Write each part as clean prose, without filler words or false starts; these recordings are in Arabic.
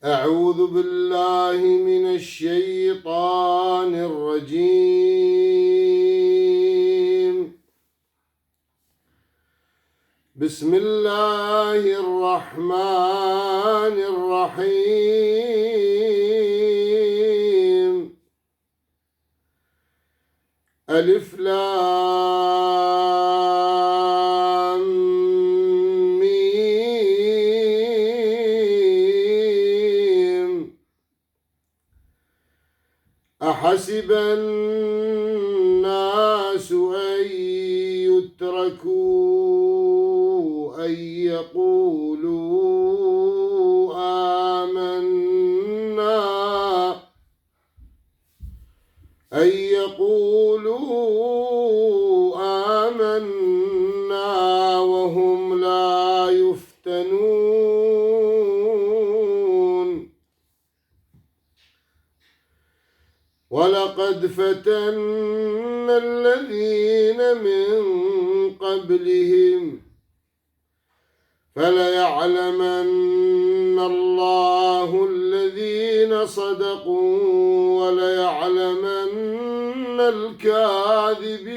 أعوذ بالله من الشيطان الرجيم. بسم الله الرحمن الرحيم. ألف لام ميم. أحسب الناس أن يتركوا أن يقولوا آمنا وهم لا يفتنون. ولقد فتنا الذين من قبلهم فليعلمن الله الذين صدقوا وليعلمن الكاذبين.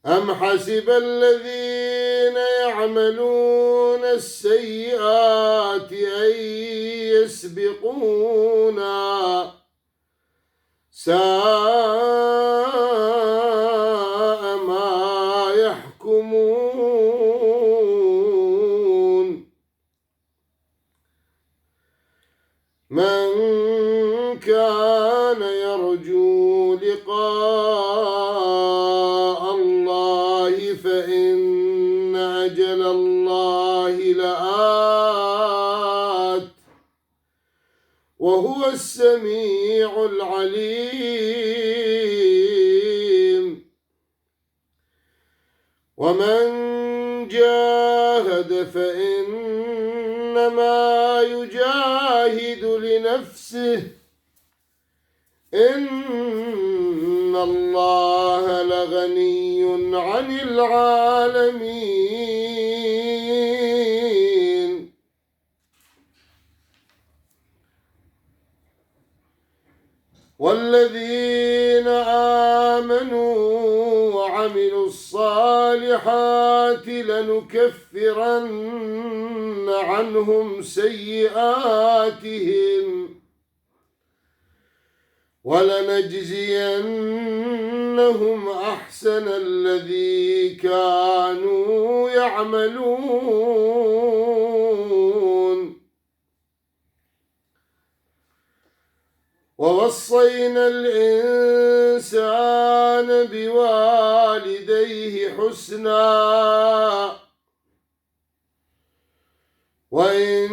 أم حسب الذين يعملون السيئات أن يسبقونا ساء ما يحكمون. من كان يرجو لقاء الله فإن أجل الله لآت وهو السميع العليم. ومن جاهد فإنما يجاهد لنفسه إن الله لغني عن العالمين. والذين آمنوا وعملوا الصالحات لنكفرن عنهم سيئاتهم ولنجزينهم أحسن الذي كانوا يعملون. ووصينا الإنسان بوالديه حسنا وإن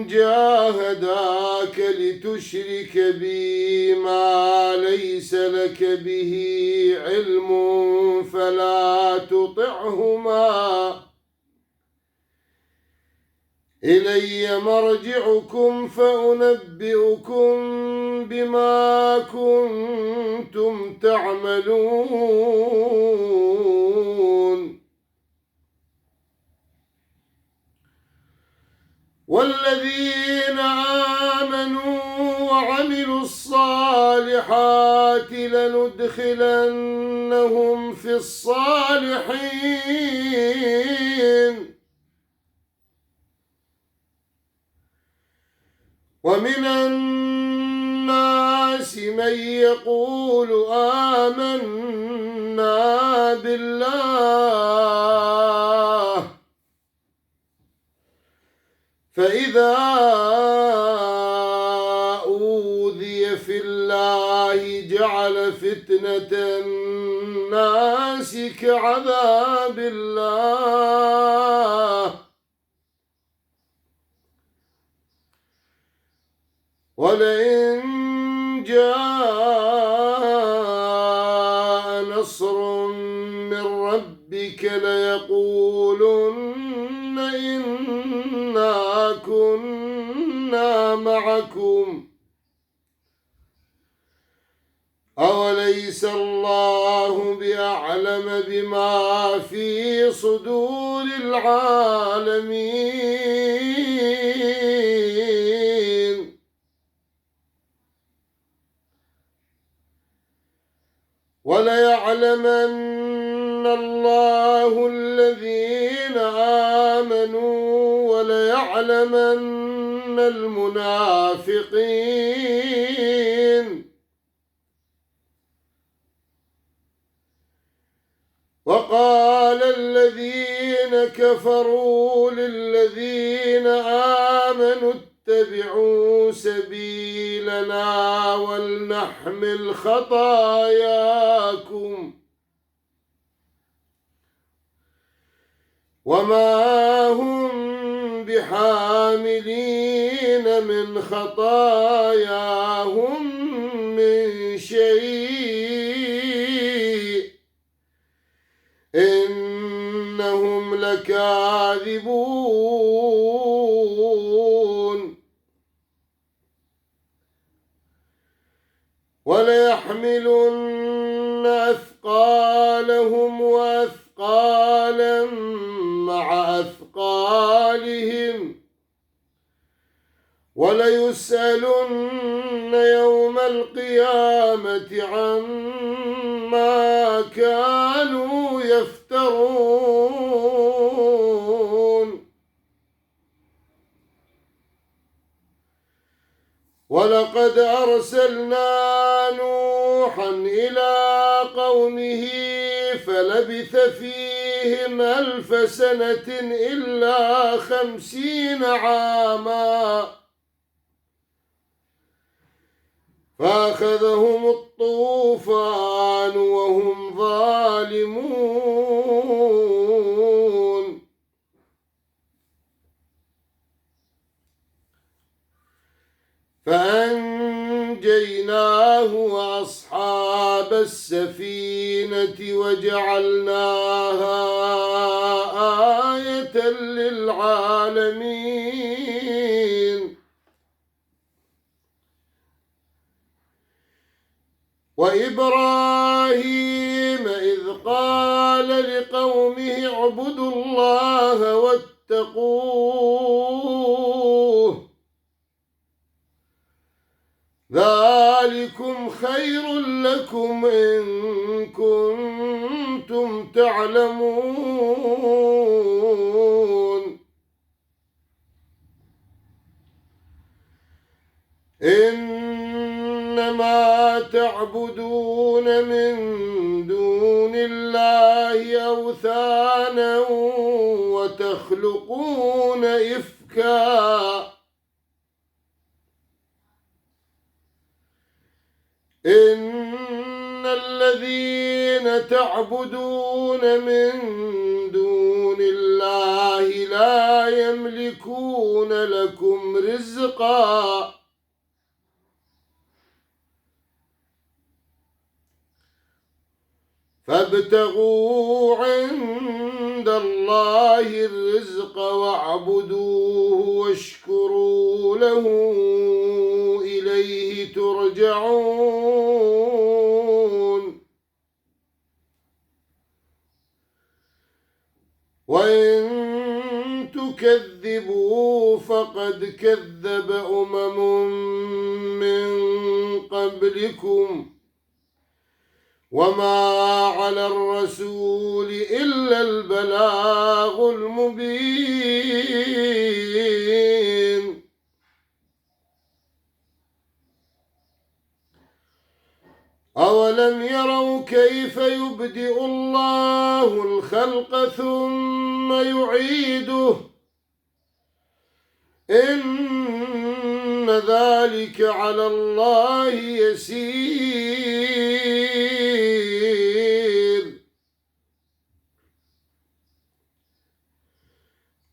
جاهداك لتشرك بي ما ليس لك به علم فلا تطعهما إلي مرجعكم فأنبئكم بما كنتم تعملون. والذين آمنوا وعملوا الصالحات لندخلنهم في الصالحين. ومن الناس من يقول آمنا بالله فإذا أوذي في الله جعل فتنة الناس كعذاب الله ولئن جاء نصر من ربك ليقولن إنا كنا معكم أوليس الله بأعلم بما في صدور العالمين وليعلمن الله الذين آمنوا وليعلمن المنافقين وقال الذين كفروا للذين آمنوا اتبعوا سبيلنا ولنحمل خطاياكم وما هم بحاملين من خطاياهم من شيء إنهم لكاذبون وليحملن أثقالهم وأثقالا مع أثقالهم وليسألن يوم القيامة عما كانوا يفترون ولقد أرسلنا نوحا إلى قومه فلبث فيهم 1000 سنة إلا 50 عاما فأخذهم الطوفان وهم ظالمون فأنجيناه وأصحاب السفينة وجعلناها آية للعالمين وإبراهيم إذ قال لقومه اعبدوا الله واتقوه ذلكم خير لكم إن كنتم تعلمون إنما تعبدون من دون الله أوثانا وتخلقون إفكا إن الذين تعبدون من دون الله لا يملكون لكم رزقا فابتغوا عند الله الرزق واعبدوه واشكروا له إليه ترجعون وإن تكذبوا فقد كذب من قبلكم وما على الرسول إلا البلاغ المبين أولم يروا كيف يبدئ الله الخلق ثم يعيده إن ذلك على الله يسير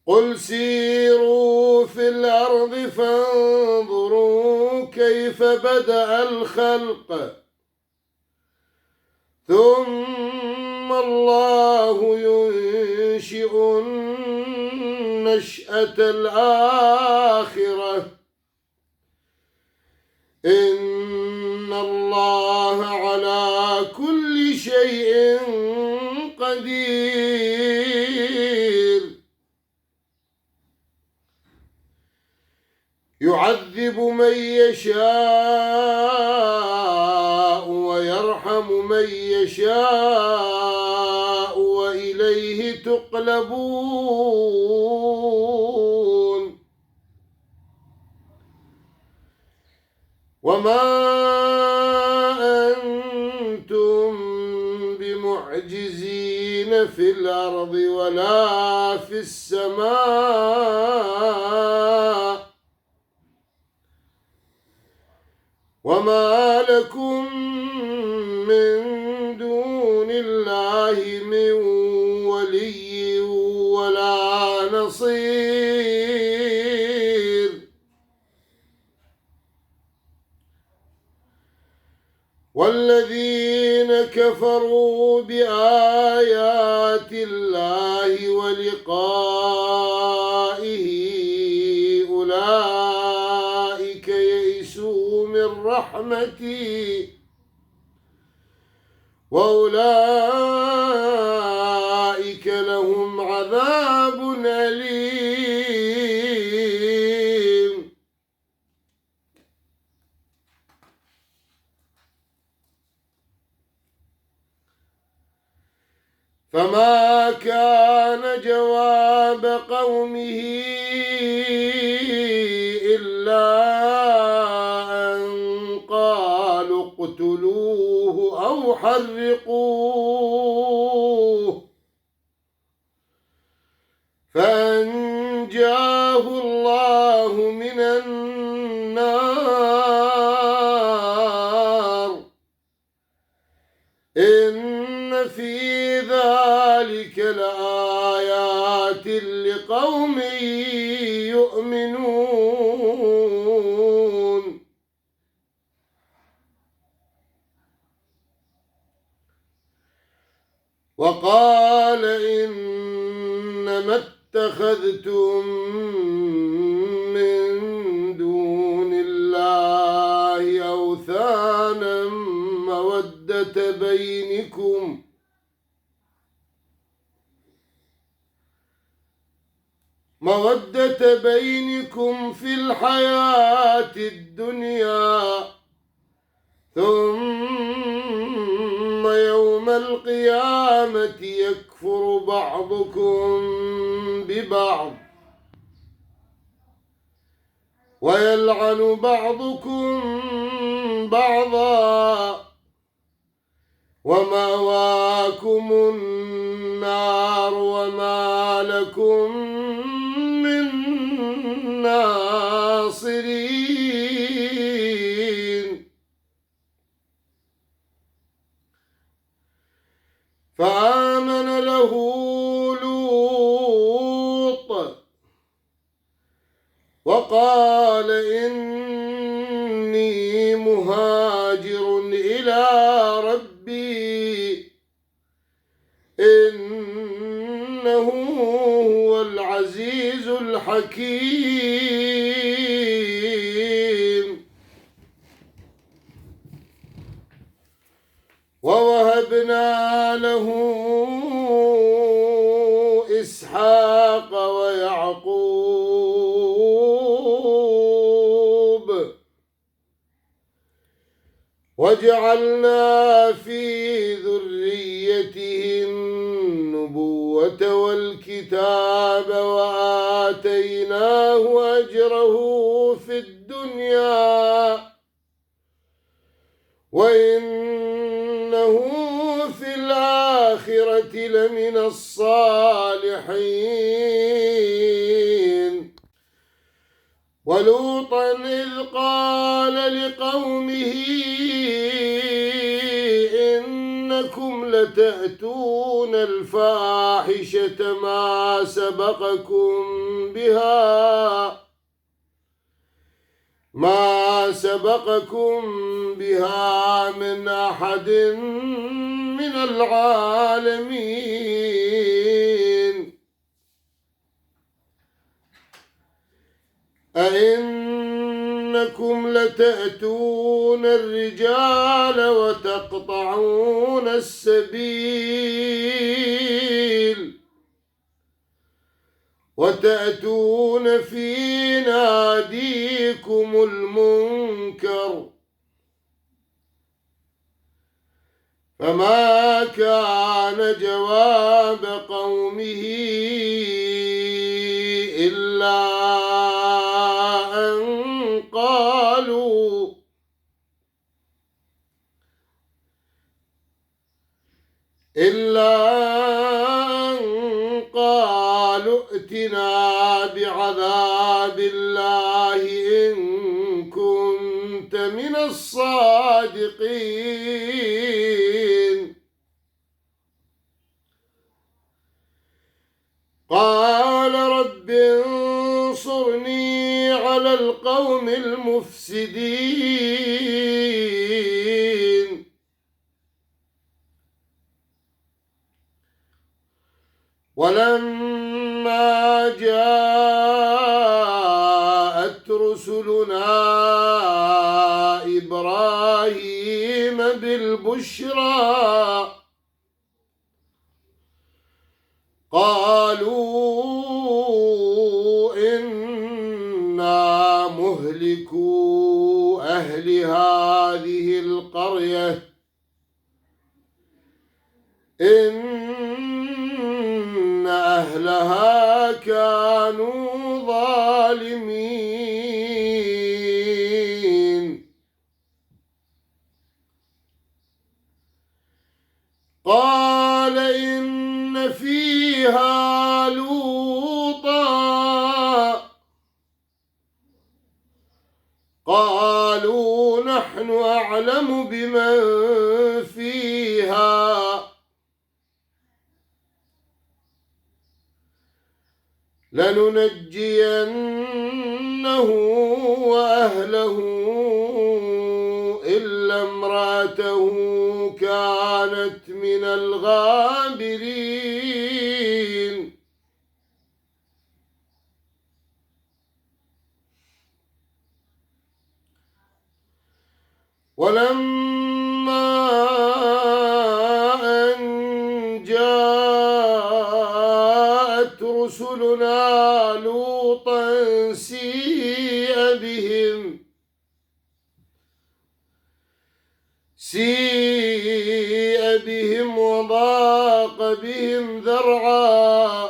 قل سيروا في الأرض فانظروا كيف بدأ الخلق ثم الله ينشئ النشأة الآخرة إن الله على يعذب من يشاء ويرحم من يشاء وإليه تقلبون وما أنتم بمعجزين في الأرض ولا في السماء وما لكم من دون الله من ولي ولا نصير والذين كفروا بآيات الله ولقائه أولئك يئسوا من رحمتي وأولئك لهم عذاب أليم فما كان جواب قومه إلا أن قالوا اقتلوه أو حرقوه فأنجاه الله من النار إن في ذلك لآيات لقوم يؤمنون وقال إنما اتخذتم من دون الله أوثانا مودة بينكم في الحياة الدنيا ثم يوم القيامة يكفر بعضكم ببعض ويلعن بعضكم بعضا ومأواكم النار وما لكم من ناصرين فآمن له لوط وقال إني مهاجر إلى ربي إنه هو العزيز الحكيم ووهبنا له إسحاق ويعقوب وجعلنا في ذريته النبوة والكتاب وآتيناه أجره في الدنيا وإنه في الآخرة لمن الصالحين ولوطا إذ قال لقومه إنكم لتأتون الفاحشة ما سبقكم بها من أحد من العالمين أئنكم لتأتون الرجال وتقطعون السبيل وتأتون في ناديكم المنكر فما كان جواب قومه إلا أن قالوا ائتنا بعذاب الله إن كنت من الصادقين. قال رب انصرني على القوم المفسدين. ولما جاءت رسلنا إبراهيم بالبشرى قالوا إنا مهلكو أهل هذه القرية إن أهلها كانوا ظالمين. قال إن فيها لوطا قالوا نحن أعلم بمن فيها لننجينه وأهله إلا امرأته كانت من الغابرين. ولما أن جاءت رسلنا لوطا سيء بهم وضاق بهم ذرعا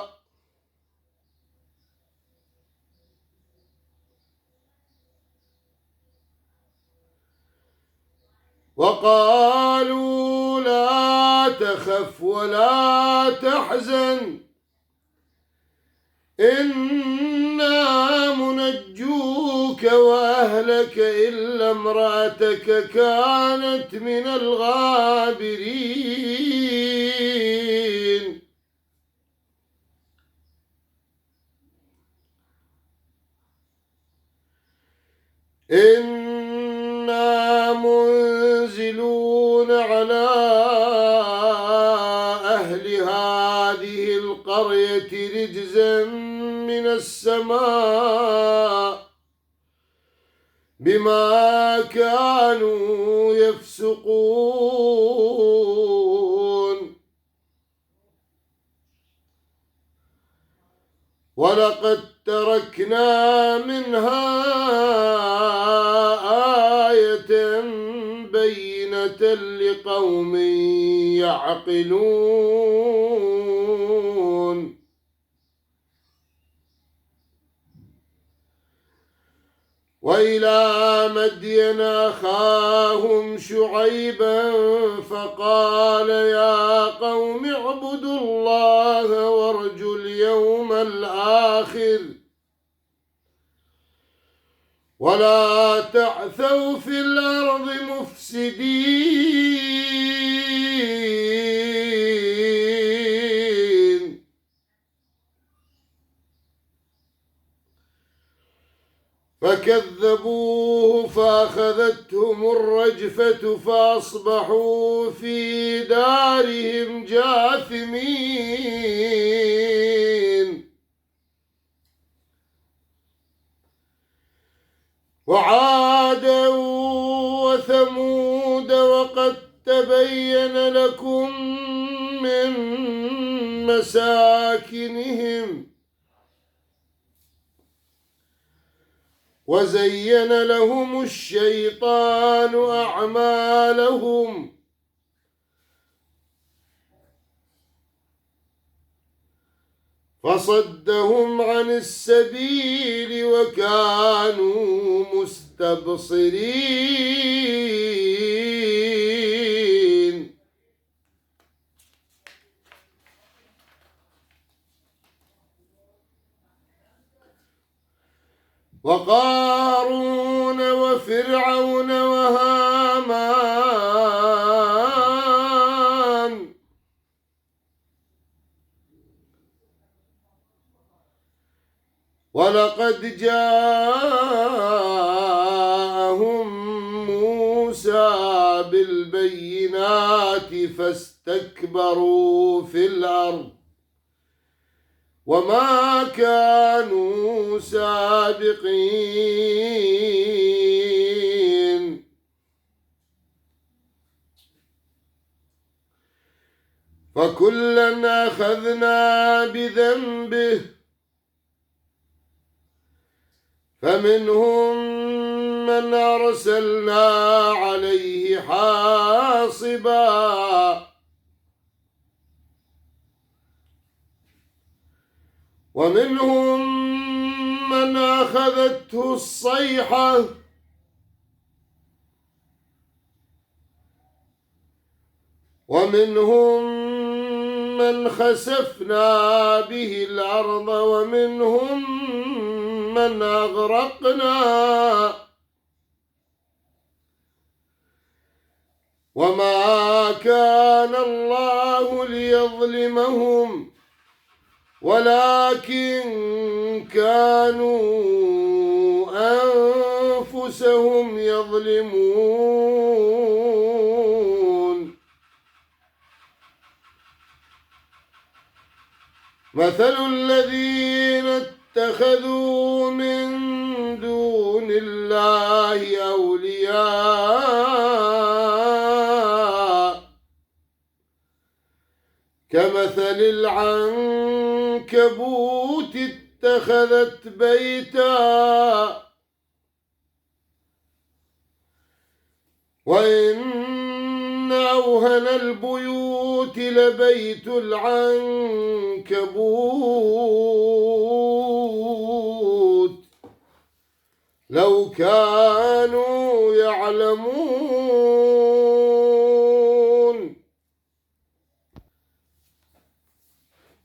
وقالوا لا تخف ولا تحزن إنا منجوك وأهلك إلا امرأتك كانت من الغابرين. إنا منزلون على أهل هذه القرية رجزا من السماء بما كانوا يفسقون. ولقد تركنا منها آية بينة لقوم يعقلون. وإلى مدين أخاهم شعيبا فقال يا قوم اعبدوا الله وارجوا اليوم الآخر ولا تعثوا في الأرض مفسدين. فكذبوه فأخذتهم الرجفة فأصبحوا في دارهم جاثمين. وعادا وثمود وقد تبين لكم من مساكنهم وزين لهم الشيطان أعمالهم فصدهم عن السبيل وكانوا مستبصرين. وقارون وفرعون وهامان ولقد جاءهم موسى بالبينات فاستكبروا في الأرض وما كانوا سابقين. فكلا أخذنا بذنبه فمنهم من أرسلنا عليه حاصبا ومنهم من أخذته الصيحة ومنهم من خسفنا به الأرض ومنهم من أغرقنا وما كان الله ليظلمهم ولكن كانوا أنفسهم يظلمون. مثل الذين اتخذوا من دون الله أولياء كمثل العنكبوت اتخذت بيتا وإن أوهن البيوت لبيت العنكبوت لو كانوا يعلمون.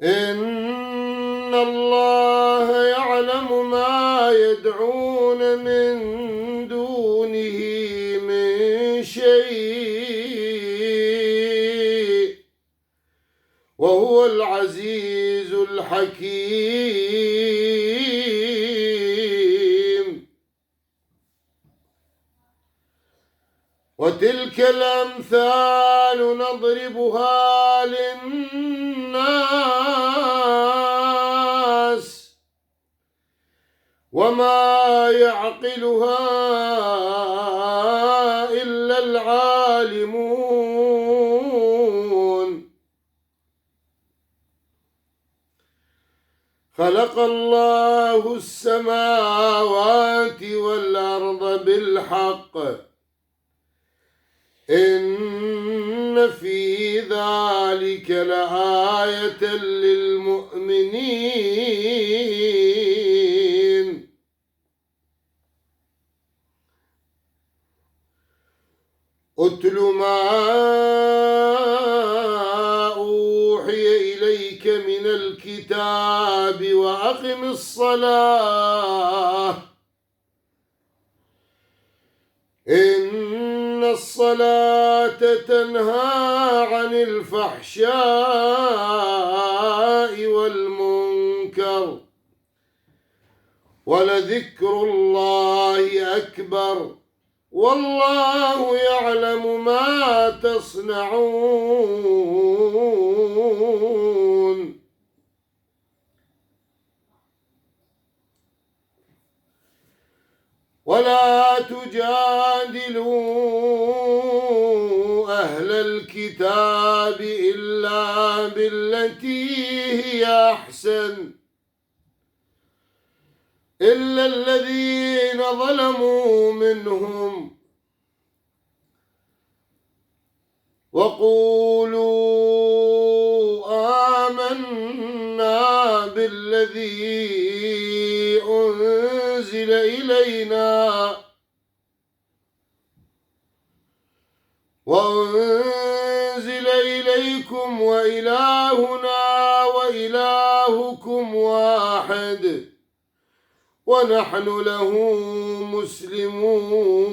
إن الله يعلم ما يدعون من دونه من شيء وهو العزيز الحكيم. وتلك الأمثال نضربها للناس وما يعقلها إلا العالمون. خلق الله السماوات والأرض بالحق إن في ذلك لآية للمؤمنين. أتل ما أوحي إليك من الكتاب وأقم الصلاة إن الصلاة تنهى عن الفحشاء والمنكر ولذكر الله أكبر والله يعلم ما تصنعون. ولا تجادلوا أهل الكتاب إلا بالتي هي أحسن إلا الذين ظلموا منهم وقولوا آمنا بالذي أنزل إلينا وأنزل إليكم وإلهنا وإلهكم واحد ونحن له مسلمون.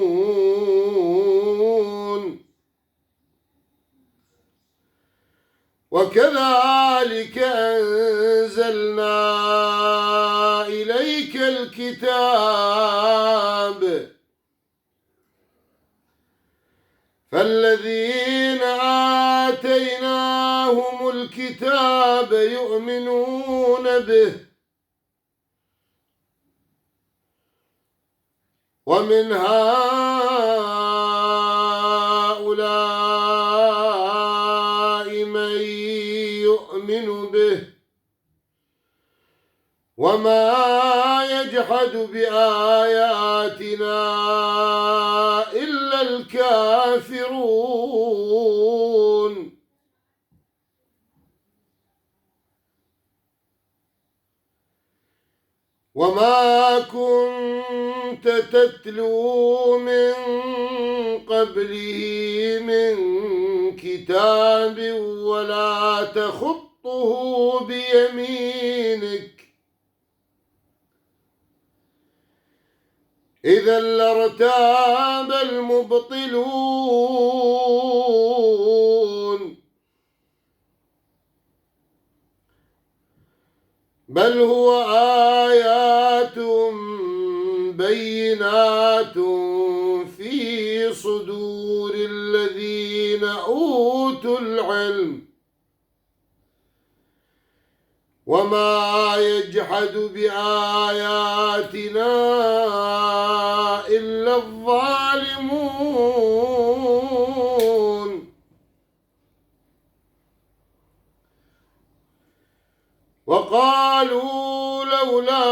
وكذلك أنزلنا إليك الكتاب فالذين آتيناهم الكتاب يؤمنون به ومن هؤلاء من يؤمن به وما يجحد بآياتنا إلا الكافرون. وما كنت تتلو من قبله من كتاب ولا تخطه بيمينك إذا لارتاب المبطلون بل هو آيات بينات في صدور الذين أوتوا العلم وما يجحد بآياتنا إلا الظالمون. وقالوا لولا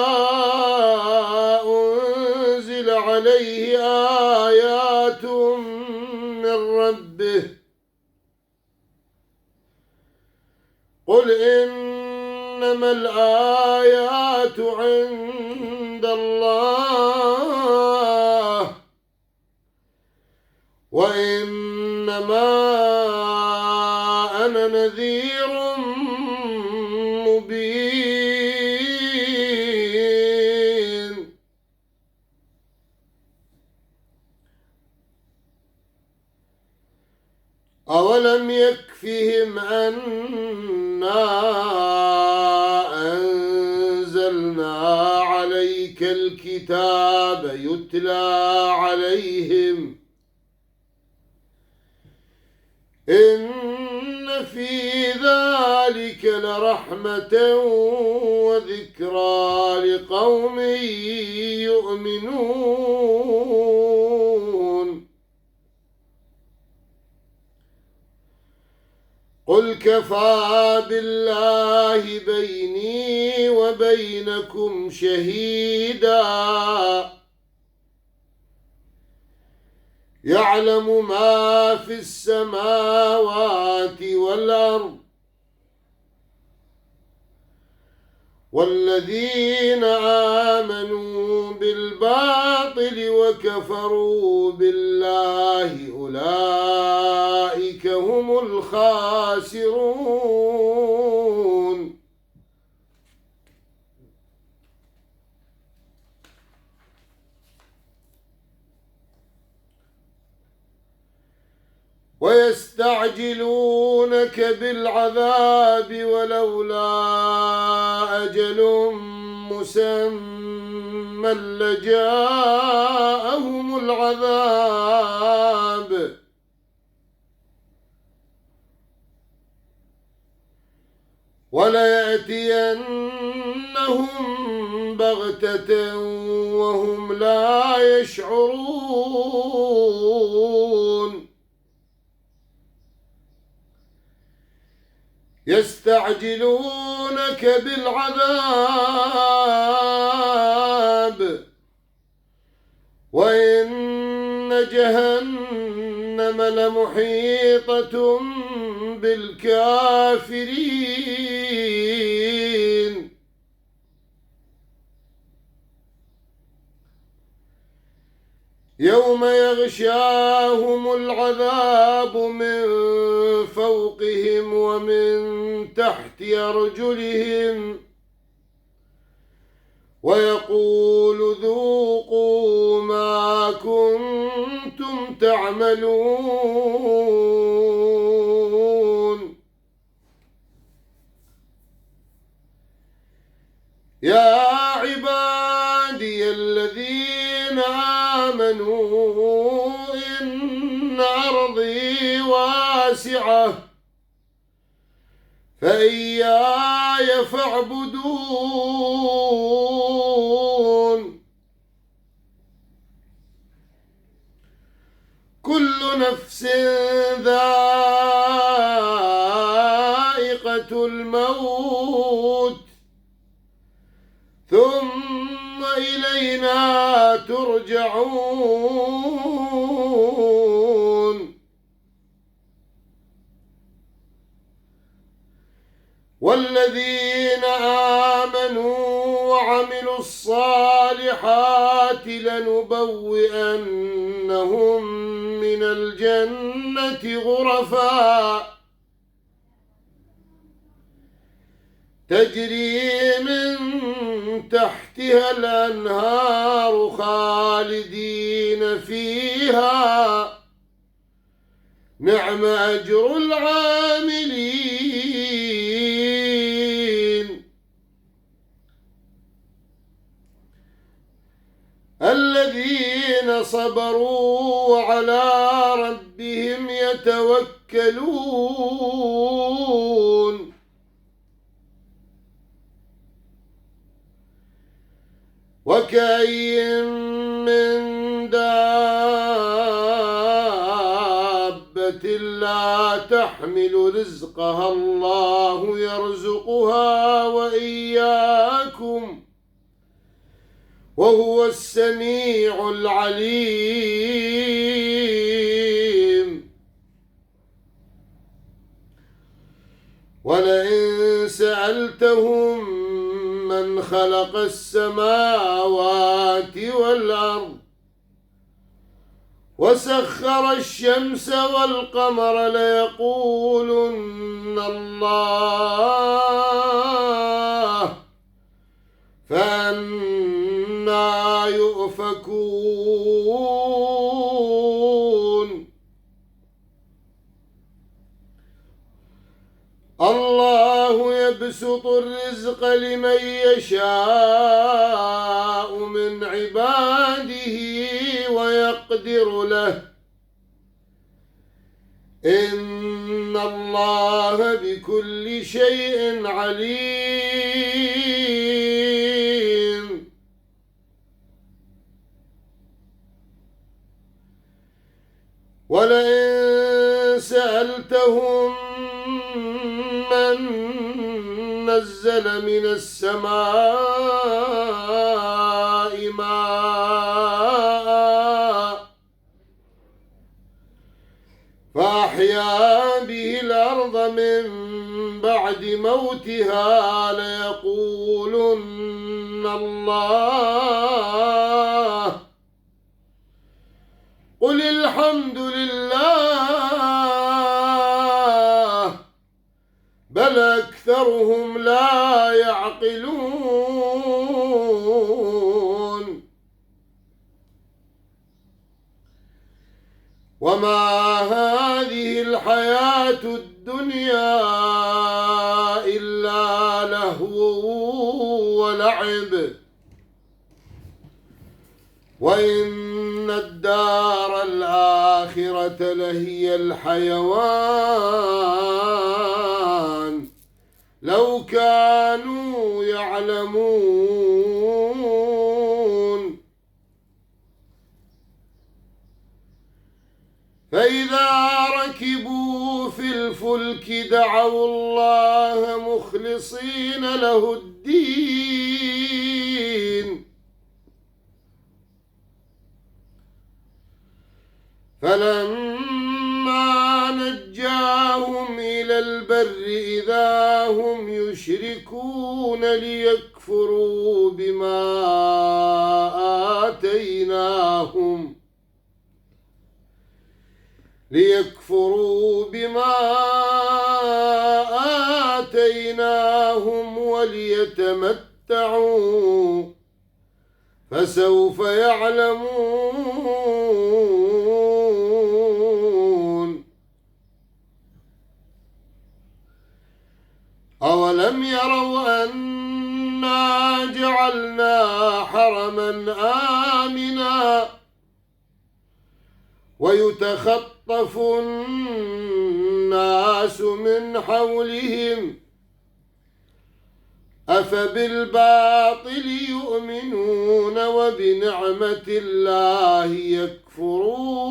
أنزل عليه آيات من ربه قل إنما الآيات عند الله وإنما أنا نذير مبين. أولم يكفهم أنا أنزلنا عليك الكتاب يتلى عليهم إن في ذلك لرحمة وذكرى لقوم يؤمنون. قل كفى بالله بيني وبينكم شهيدا يعلم ما في السماوات والأرض والذين آمنوا بالباطل وكفروا بالله أولئك هم الخاسرون. ويستعجلونك بالعذاب ولولا أجل مسمى لجاءهم العذاب وليأتينهم بغتة وهم لا يشعرون. يستعجلونك بالعذاب وإن جهنم لمحيطة بالكافرين يوم يغشاهم العذاب من فوقهم ومن تحت أرجلهم ويقول ذوقوا ما كنتم تعملون يا عبادي الذين آمنوا إن أرضي واسعة فإياي فاعبدون كل نفس ذائقة الموت ثم إلينا ترجعون والذين آمنوا وعملوا الصالحات لنبوئنهم من الجنة غرفا تجري من تحتها الأنهار خالدين فيها نعم أجر العاملين الذين صبروا وعلى ربهم يتوكلون وكأي من دابة لا تحمل رزقها الله يرزقها وإياكم وهو السميع العليم ولئن سألتهم من خلق السماوات والأرض وسخر الشمس والقمر ليقولن الله فأنى يؤفكون الله يبسط الرزق لمن يشاء من عباده ويقدر له إن الله بكل شيء عليم ولئن سألتهم من نزل من السماء ماء فأحيا به الأرض من بعد موتها ليقولن الله قل الحمد لله بل أكثرهم لا يعقلون وما هذه الحياة الدنيا إلا لهو ولعب وإن الدار الآخرة لهي الحيوان لو كانوا يعلمون فإذا ركبوا في الفلك دعوا الله مخلصين له الدين فلما نجاهم إلى البر إذا هم يشركون ليكفروا بما آتيناهم وليتمتعوا فسوف يعلمون. أولم يروا أنا جعلنا حرما آمنا ويتخطف الناس من حولهم أفبالباطل يؤمنون وبنعمة الله يكفرون.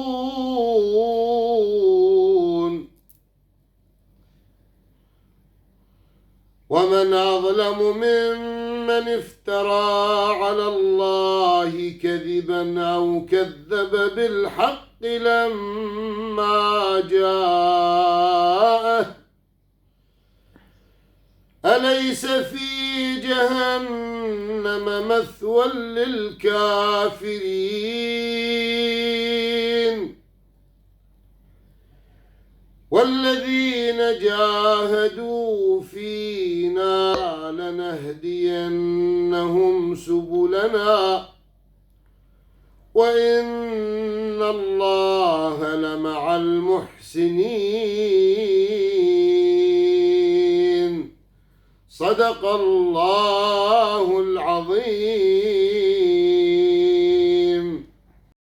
ومن أظلم ممن افترى على الله كذبا أو كذب بالحق لما جاءه أليس في جهنم مثوى للكافرين. والذين جاهدوا فينا لنهدينهم سبلنا وإن الله لمع المحسنين. صدق الله العظيم.